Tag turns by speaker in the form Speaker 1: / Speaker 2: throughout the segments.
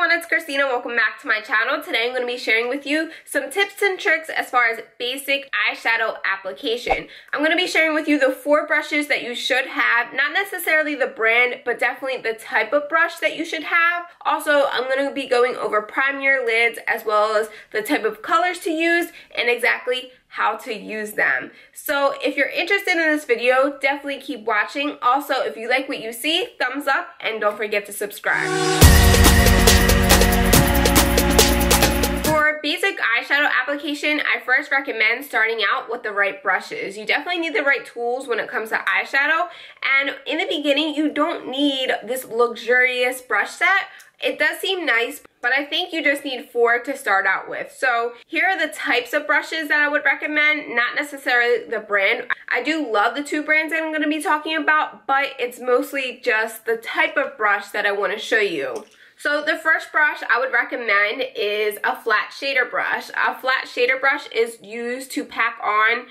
Speaker 1: everyone, it's Christina. Welcome back to my channel. Today I'm going to be sharing with you some tips and tricks as far as basic eyeshadow application. I'm going to be sharing with you the 4 brushes that you should have, not necessarily the brand, but definitely the type of brush that you should have. Also, I'm going to be going over priming your lids as well as the type of colors to use and exactly how to use them. So if you're interested in this video, definitely keep watching. Also, if you like what you see, thumbs up and don't forget to subscribe. For basic eyeshadow application, I first recommend starting out with the right brushes. You definitely need the right tools when it comes to eyeshadow, and in the beginning you don't need this luxurious brush set. It does seem nice, but I think you just need 4 to start out with. So here are the types of brushes that I would recommend, not necessarily the brand. I do love the 2 brands that I'm going to be talking about, but it's mostly just the type of brush that I want to show you. So the first brush I would recommend is a flat shader brush. A flat shader brush is used to pack on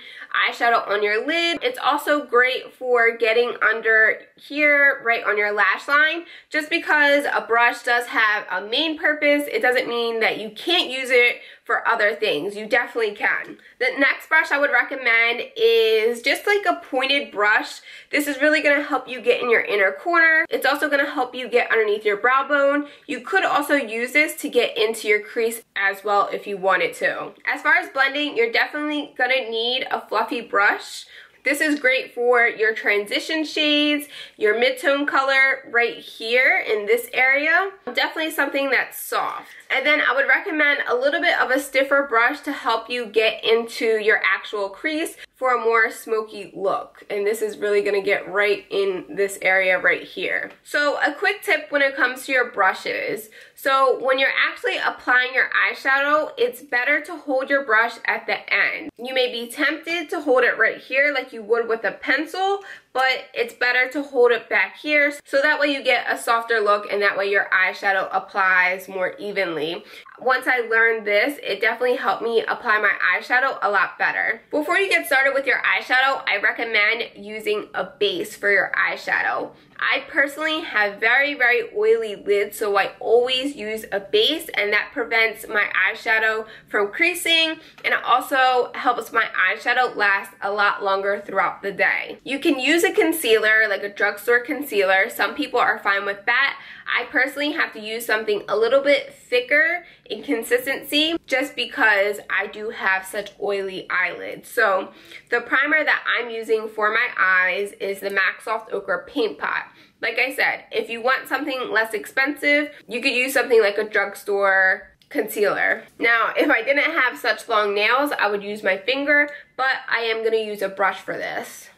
Speaker 1: eyeshadow on your lid. It's also great for getting under here, right on your lash line. Just because a brush does have a main purpose, it doesn't mean that you can't use it for other things. You definitely can. The next brush I would recommend is just like a pointed brush. This is really going to help you get in your inner corner. It's also going to help you get underneath your brow bone. You could also use this to get into your crease as well if you wanted to. As far as blending, you're definitely going to need a fluffy brush. This is great for your transition shades, your mid-tone color right here in this area. Definitely something that's soft. And then I would recommend a little bit of a stiffer brush to help you get into your actual crease for a more smoky look. And this is really going to get right in this area right here. So a quick tip when it comes to your brushes. So when you're actually applying your eyeshadow, it's better to hold your brush at the end. You may be tempted to hold it right here like you would with a pencil, but it's better to hold it back here so that way you get a softer look and that way your eyeshadow applies more evenly. Once I learned this, it definitely helped me apply my eyeshadow a lot better. Before you get started with your eyeshadow, I recommend using a base for your eyeshadow. I personally have very oily lids, so I always use a base, and that prevents my eyeshadow from creasing, and it also helps my eyeshadow last a lot longer throughout the day. You can use a concealer, like a drugstore concealer. Some people are fine with that. I personally have to use something a little bit thicker in consistency just because I do have such oily eyelids. So the primer that I'm using for my eyes is the MAC Soft Ochre Paint Pot. Like I said, if you want something less expensive, you could use something like a drugstore concealer. Now, if I didn't have such long nails, I would use my finger, but I am going to use a brush for this.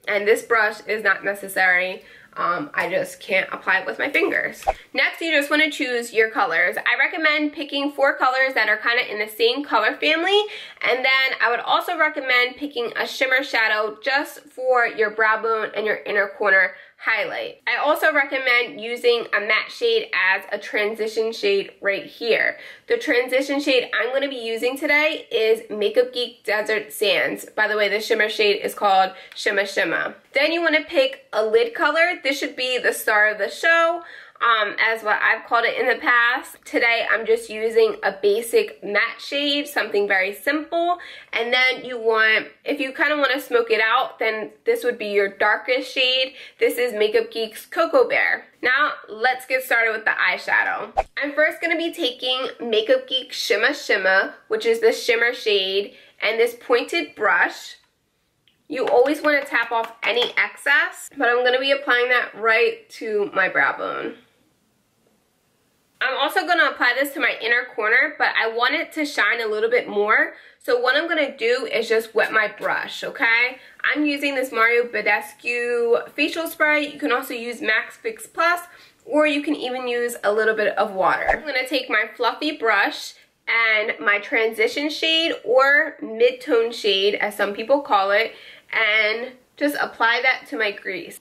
Speaker 1: And this brush is not necessary. I just can't apply it with my fingers. Next, you just want to choose your colors. I recommend picking 4 colors that are kind of in the same color family, and then I would also recommend picking a shimmer shadow just for your brow bone and your inner corner highlight. I also recommend using a matte shade as a transition shade right here. The transition shade I'm going to be using today is Makeup Geek Desert Sands. By the way, the shimmer shade is called Shimma. Then you want to pick a lid color. This should be the star of the show. As what I've called it in the past. Today I'm just using a basic matte shade, something very simple. And then you want, if you kind of want to smoke it out, then this would be your darkest shade. This is Makeup Geek's Cocoa Bear. Now let's get started with the eyeshadow. I'm first going to be taking Makeup Geek Shimma, which is the shimmer shade, and this pointed brush. You always want to tap off any excess, but I'm going to be applying that right to my brow bone. I'm also going to apply this to my inner corner, but I want it to shine a little bit more. So what I'm going to do is just wet my brush, okay? I'm using this BADESCU facial spray. You can also use Max Fix Plus, or you can even use a little bit of water. I'm going to take my fluffy brush and my transition shade, or mid-tone shade as some people call it, and just apply that to my crease.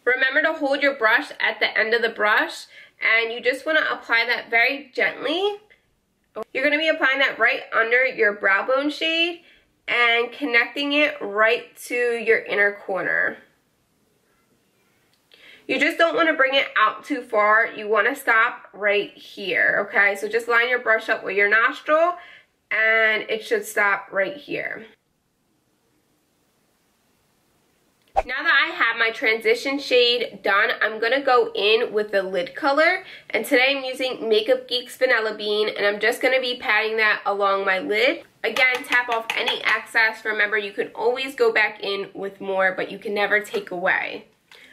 Speaker 1: Remember to hold your brush at the end of the brush, and you just want to apply that very gently. You're going to be applying that right under your brow bone shade and connecting it right to your inner corner. You just don't want to bring it out too far. You want to stop right here, okay? So just line your brush up with your nostril, and it should stop right here. Now that I have my transition shade done, I'm going to go in with the lid color. And today I'm using Makeup Geek's Vanilla Bean, and I'm just going to be patting that along my lid. Again, tap off any excess. Remember, you can always go back in with more, but you can never take away.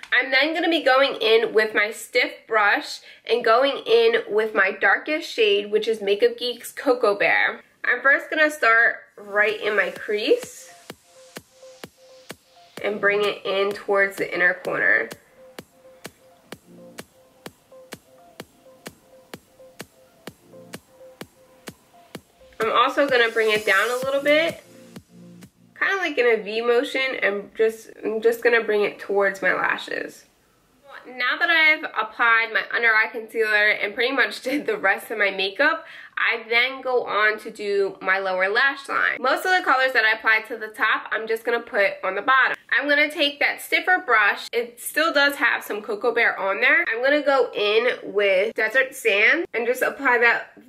Speaker 1: I'm then going to be going in with my stiff brush and going in with my darkest shade, which is Makeup Geek's Cocoa Bear. I'm first going to start right in my crease and bring it in towards the inner corner. I'm also going to bring it down a little bit, kind of like in a V motion, and I'm just going to bring it towards my lashes. Now that I've applied my under eye concealer and pretty much did the rest of my makeup, I then go on to do my lower lash line. Most of the colors that I applied to the top, I'm just going to put on the bottom. I'm going to take that stiffer brush. It still does have some Cocoa Bear on there. I'm going to go in with Desert Sand and just apply that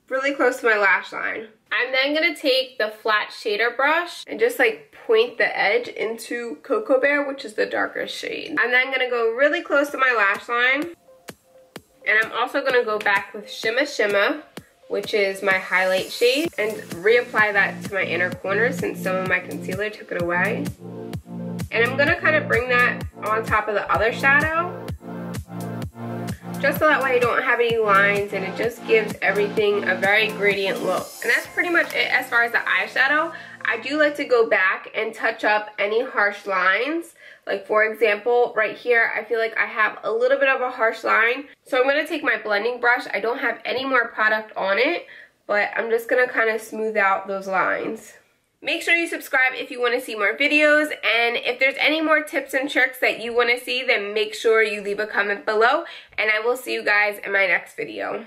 Speaker 1: really close to my lash line. I'm then going to take the flat shader brush and just like point the edge into Cocoa Bear, which is the darker shade. I'm then going to go really close to my lash line. And I'm also going to go back with Shimma, which is my highlight shade, and reapply that to my inner corner since some of my concealer took it away. And I'm going to kind of bring that on top of the other shadow, just so that way I don't have any lines, and it just gives everything a very gradient look. And that's pretty much it as far as the eyeshadow. I do like to go back and touch up any harsh lines. Like for example, right here, I feel like I have a little bit of a harsh line. So I'm going to take my blending brush. I don't have any more product on it, but I'm just going to kind of smooth out those lines. Make sure you subscribe if you want to see more videos, and if there's any more tips and tricks that you want to see, then make sure you leave a comment below, and I will see you guys in my next video.